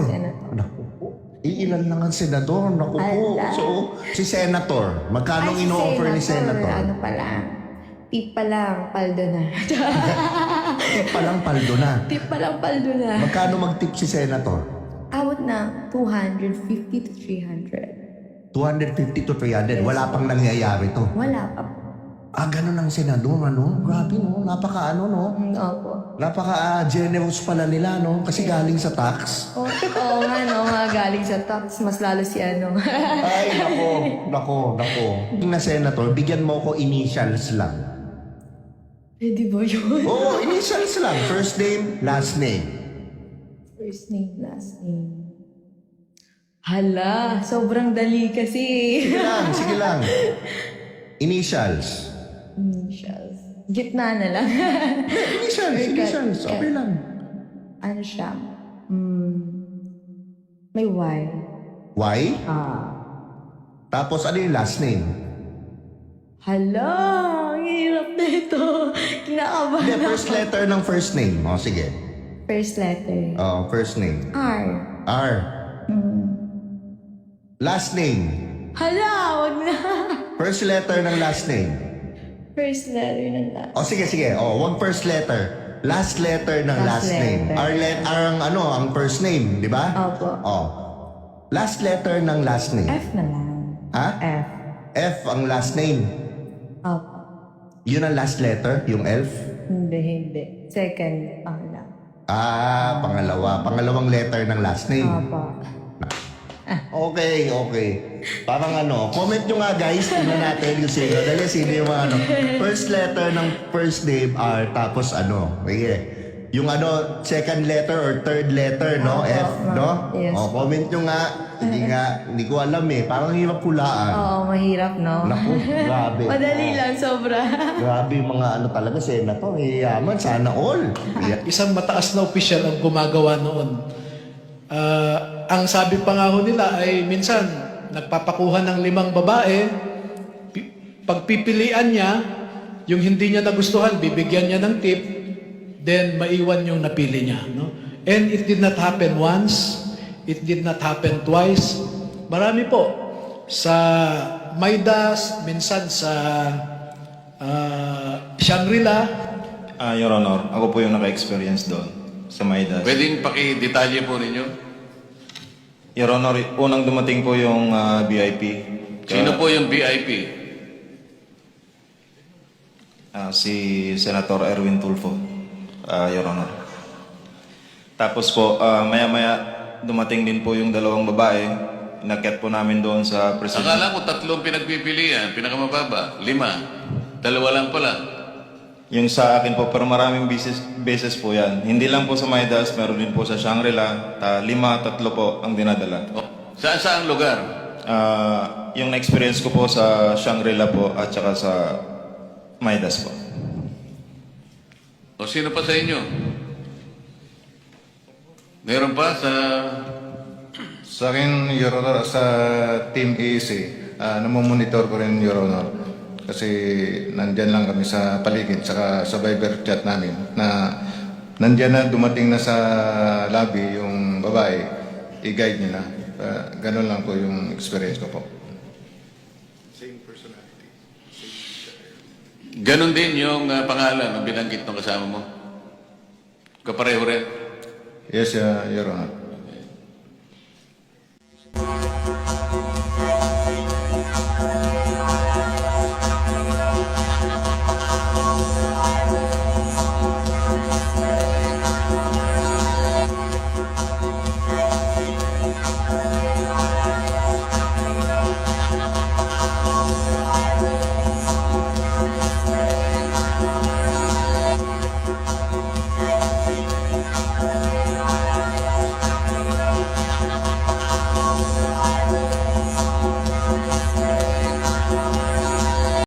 Senator. Naku po. Iilan lang ang senador. Naku po. Ala. So, si Senator. Magkano Si ino-offer ni Senator? Ano pa lang? Tip pa lang, paldo na. Tip pa lang, paldo na. Tip pa lang, paldo na. Magkano mag-tip si Senator? Awat na 250 to 300. 250 to 300. Wala pang nangyayari to. Wala pa. Ganun ang senador, ano? Grabe, no? Napaka, Opo. Napaka-generous pala nila, no? Kasi galing sa tax. Oo nga, galing sa tax. Mas lalo si ano. Ay, nako. Yung na senator, bigyan mo ko initials lang. Pwede ba yun? Oo, initials lang. First name, last name. First name, last name. Hala, sobrang dali kasi. Sige lang. Initials. Initials. Gitna na lang. Initials. Okay lang. Ano siya? May Y. Y? Ah. Tapos ano yung last name? Hala, ang hirap na ito. Kinakabahan Hindi, ako. first letter ng first name. O, sige. First letter. First name. R. R. Last name. Hala, wag na. First letter ng last name. First letter ng last. Sige. Wag first letter. Last letter ng last name. letter. R ang first name, di ba? Opo. Last letter ng last name. F na lang. Ha? F. F ang last name. Opo. Yun ang last letter, yung elf? Hindi. Second, pangalawa. Pangalawa. Pangalawang letter ng last name. Opo. Okay. Parang comment nyo nga guys, tingnan natin yung sino. Dali, sino yung mga first letter ng first name R, tapos sige. Yung second letter or third letter, no? F, no? Yes. Comment nyo nga. Hindi ko alam eh. Parang hirap hulaan. Oo, mahirap, no? Naku, grabe. Madali lang, sobra. Grabe yung mga talaga, senator. Yaman, sana all. Isang mataas na opisyal ang gumagawa noon. Ang sabi pa nga ho nila ay minsan nagpapakuha ng 5 babae, pagpipilian niya, yung hindi niya nagustuhan, bibigyan niya ng tip, then maiwan yung napili niya. No? And it did not happen once, it did not happen twice. Marami po. Sa Maidas, minsan sa Shangri-La. Your Honor, ako po yung naka-experience doon sa Maidas. Pwedeng paki-detalye po ninyo? Your Honor, unang dumating po yung VIP. Sino po yung VIP? Si Senator Erwin Tulfo, Your Honor. Tapos po, maya-maya dumating din po yung 2 babae. Inakyat po namin doon sa president. Akala ko 3 pinagpipilian, pinakamababa, 5. 2 lang pala. Yung sa akin po, pero maraming beses po yan. Hindi lang po sa Maidas, meron din po sa Shangri-La. 5, 3 po ang dinadala. Saan lugar? Yung na-experience ko po sa Shangri-La po at saka sa Maidas po. O sino pa sa inyo? Meron pa sa... Sa akin, Your Honor, sa Team EEC, namomonitor ko rin, Your Honor. Kasi nandyan lang kami sa paligid, saka sa Viber chat namin, na nandyan na, dumating na sa lobby yung babae, i-guide niya na. Ganun lang po yung experience ko po. Same personality. Ganon din yung pangalan ng binanggit ng kasama mo? Kapareho rin? Yes, Your Honor.